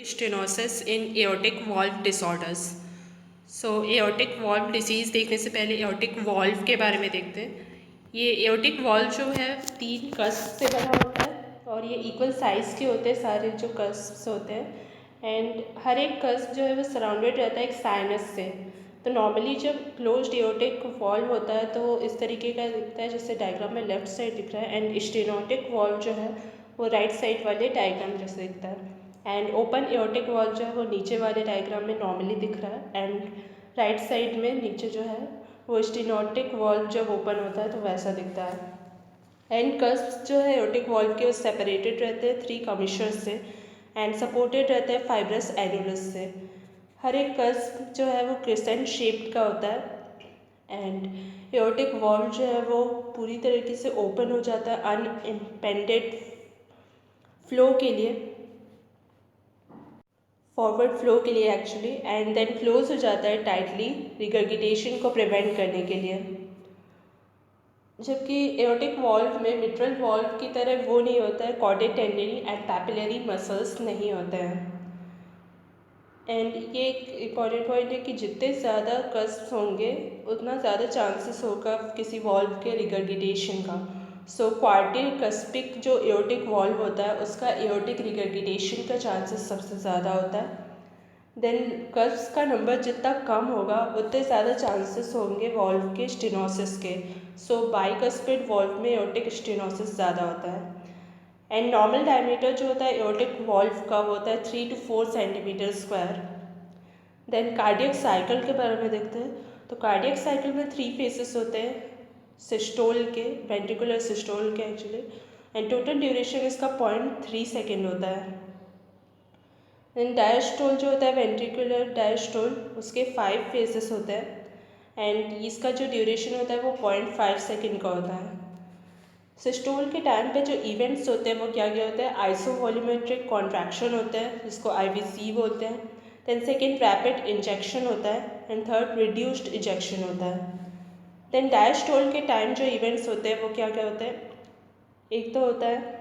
Stenosis in aortic valve disorders. So aortic valve disease देखने से पहले एओर्टिक वाल्व के बारे में देखते हैं। ये एओर्टिक वाल्व जो है 3 कस्प से बना होता है और ये इक्वल साइज़ के होते हैं सारे जो कस्प होते हैं। एंड हर एक कस्प जो है वो सराउंडेड रहता है एक साइनस से। तो नॉर्मली जब क्लोज्ड एओर्टिक वाल्व होता है तो इस तरीके का दिखता है जैसे डायग्राम में लेफ्ट साइड दिख रहा है। एंड स्टेनोटिक वाल्व जो है वो राइट साइड वाले डायग्राम जैसे दिखता है। एंड ओपन एओर्टिक वाल्व जो है वो नीचे वाले डायग्राम में नॉर्मली दिख रहा है। एंड राइट साइड में नीचे जो है वो स्टेनोटिक वाल्व जब ओपन होता है तो वैसा दिखता है। एंड कस्प जो है एओर्टिक वाल्व के वो सेपरेटेड रहते हैं 3 कमिशर्स से एंड सपोर्टेड रहते हैं फाइब्रस एनुलस से। हर एक कस्प जो है वो क्रिसेंट शेप्ड का होता है। एंड एओर्टिक वाल्व जो है वो पूरी तरीके से ओपन हो जाता है अनइम्पेंडेड फ्लो के लिए, फॉरवर्ड फ्लो के लिए एक्चुअली, एंड देन क्लोज हो जाता है टाइटली रिगर्गिटेशन को प्रिवेंट करने के लिए। जबकि एओर्टिक वाल्व में मिट्रल वाल्व की तरह वो नहीं होता है, corded tendineae and papillary muscles नहीं होते हैं। एंड ये एक इम्पॉर्टेंट पॉइंट है कि जितने ज़्यादा कस्प होंगे उतना ज़्यादा चांसेस होगा किसी वाल्व के रिगर्गिटेशन का। सो क्वाड्रिकस्पिक जो एओर्टिक वाल्व होता है उसका एओर्टिक रिगर्गिटेशन का चांसेस सबसे ज़्यादा होता है। देन कस्प का नंबर जितना कम होगा उतने ज़्यादा चांसेस होंगे वाल्व के स्टेनोसिस के। सो बाइकस्पिड वाल्व में एओर्टिक स्टेनोसिस ज़्यादा होता है। एंड नॉर्मल डायमीटर जो होता है एओर्टिक वाल्व का वो होता है 3 to 4 centimetre square. Then cardiac cycle के बारे में देखते हैं। तो कार्डियक साइकिल में 3 फेसेस होते हैं, सिस्टोल के, वेंट्रिकुलर सिस्टोल के एक्चुअली। एंड टोटल ड्यूरेशन इसका 0.3 सेकेंड होता है। देन डायस्टोल जो होता है वेंट्रिकुलर डायस्टोल, उसके 5 फेजेस होते हैं एंड इसका जो ड्यूरेशन होता है वो 0.5 सेकेंड का होता है। सिस्टोल के टाइम पे जो इवेंट्स होते हैं वो क्या क्या होते हैं, आइसोवॉल्यूमेट्रिक कॉन्ट्रैक्शन होता है जिसको आईवीसी बोलते हैं। देन सेकेंड रैपिड इंजेक्शन होता है एंड थर्ड रिड्यूस्ड इंजेक्शन होता है। देन डायस्टोल के टाइम जो इवेंट्स होते हैं वो क्या क्या होते हैं, एक तो होता है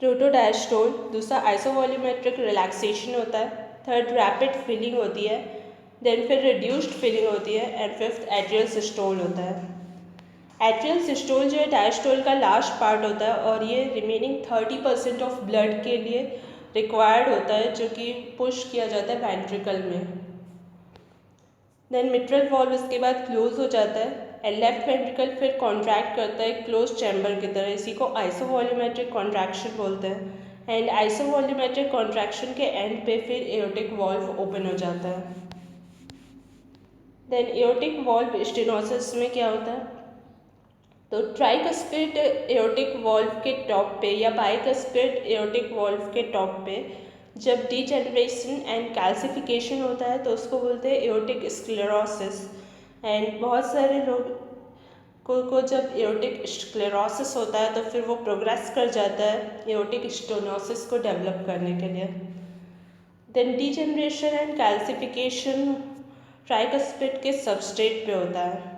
प्रोटोडायस्टोल, दूसरा आइसोवॉल्यूमेट्रिक रिलैक्सेशन होता है, थर्ड रैपिड फिलिंग होती है, देन फिर रिड्यूस्ड फिलिंग होती है एंड फिफ्थ एट्रियल सिस्टोल होता है। एट्रियल सिस्टोल जो है डायस्टोल का लास्ट पार्ट होता है और ये रिमेनिंग 30% ऑफ ब्लड के लिए रिक्वायर्ड होता है जो कि पुश किया जाता है वेंट्रिकल में। देन मिट्रल वॉल्व इसके बाद क्लोज हो जाता है एंड लेफ्ट वेंट्रिकल फिर कॉन्ट्रैक्ट करता है क्लोज चैम्बर की तरह। इसी को आइसोवॉल्यूमेट्रिक कॉन्ट्रैक्शन बोलते हैं। एंड आइसोवॉल्यूमेट्रिक कॉन्ट्रैक्शन के एंड पे फिर एओर्टिक वॉल्व ओपन हो जाता है। देन एओर्टिक वॉल्व स्टेनोसिस में क्या होता है, तो ट्राइकस्पिड एओर्टिक वॉल्व के टॉप पे या बाइकस्पिड एओर्टिक वॉल्व के टॉप पे जब डीजेनरेशन एंड कैल्सिफिकेशन होता है तो उसको बोलते हैं एओर्टिक स्क्लेरोसिस। एंड बहुत सारे लोग को जब एओर्टिक स्क्लेरोसिस होता है तो फिर वो प्रोग्रेस कर जाता है एओर्टिक स्टेनोसिस को डेवलप करने के लिए। Then degeneration and calcification tricuspid के सबस्ट्रेट पे होता है।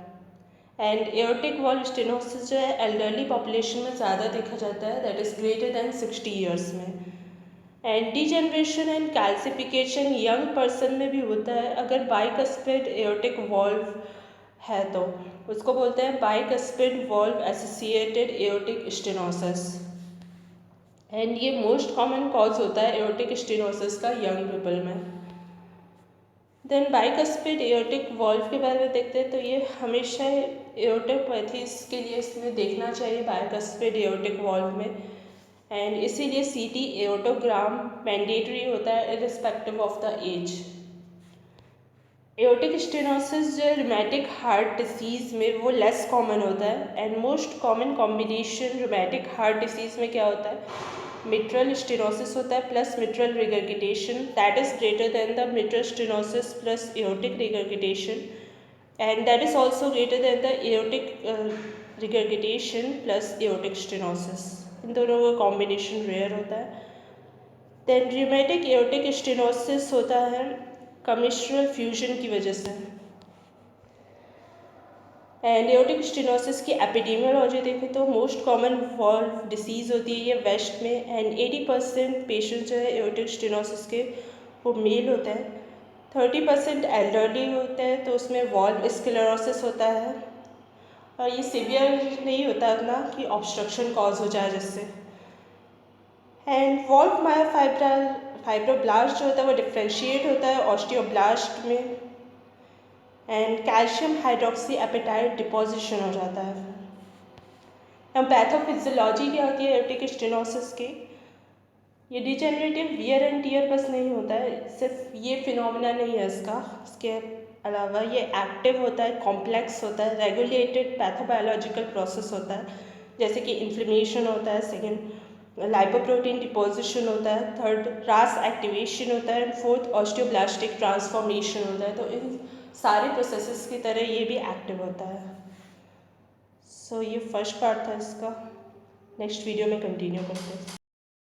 एंड एओर्टिक वॉल्व स्टेनोसिस जो है एल्डरली पॉपुलेशन में ज़्यादा देखा जाता है, that is greater than 60 years में। And degeneration and calcification young person में भी होता है अगर बाइकस्पिड एओर्टिक वॉल्व है तो उसको बोलते हैं bicuspid valve associated aortic stenosis. And ये मोस्ट कॉमन कॉज होता है एओर्टिक स्टेनोसिस का यंग पीपल में। देन बाइकस्पिड एओर्टिक वॉल्व के बारे में देखते हैं। तो ये हमेशा एओर्टोपैथीज के लिए इसमें देखना चाहिए बाइकस्पिड एओर्टिक वॉल्व में। एंड इसीलिए सीटी एओर्टोग्राम मैंडेटरी होता है irrespective of the age. Aortic stenosis जो रूमेटिक हार्ट डिसीज़ में वो लेस कॉमन होता है। And most common combination rheumatic heart disease में क्या होता है, मिट्रल स्टेनोसिस होता है plus mitral regurgitation, that is greater than the mitral stenosis plus aortic regurgitation and that is also greater than the aortic regurgitation plus aortic stenosis. इन दोनों का combination rare होता है। देन रूमेटिक एओर्टिक स्टेनोसिस होता है कमिश्रल fusion की वजह से। And aortic stenosis की एपिडेमियोलॉजी देखें तो मोस्ट कॉमन वॉल्व डिसीज़ होती है ये वेस्ट में, एंड 80% पेशेंट जो है एओर्टिक स्टेनोसिस के वो मेल होता है। 30% एल्डरली होते हैं तो उसमें वॉल्व स्क्लेरोसिस होता है, और ये सीवियर नहीं होता इतना कि ऑब्स्ट्रक्शन कॉज हो जाए जिससे। एंड वॉल्व फाइब्रोब्लास्ट जो होता है वो डिफ्रेंशिएट होता है ऑस्टियोब्लास्ट में, and calcium hydroxyapatite deposition हो जाता है। अब पैथोफिजियोलॉजी क्या होती है एओर्टिक स्टेनोसिस की? ये डिजेनरेटिव वियर एंड टियर बस नहीं होता है, सिर्फ ये फिनोमिना नहीं है इसके अलावा ये एक्टिव होता है, कॉम्प्लेक्स होता है, रेगुलेटेड पैथोबायोलॉजिकल प्रोसेस होता है, जैसे कि इन्फ्लेमेशन होता है, सेकेंड लाइपोप्रोटीन डिपोजिशन होता है, थर्ड रास एक्टिवेशन होता है, एंड फोर्थ ऑस्टियोब्लास्टिक ट्रांसफॉर्मेशन होता है। तो इन सारे प्रोसेसेस की तरह ये भी एक्टिव होता है। सो ये फर्स्ट पार्ट था इसका, नेक्स्ट वीडियो में कंटिन्यू करते हैं।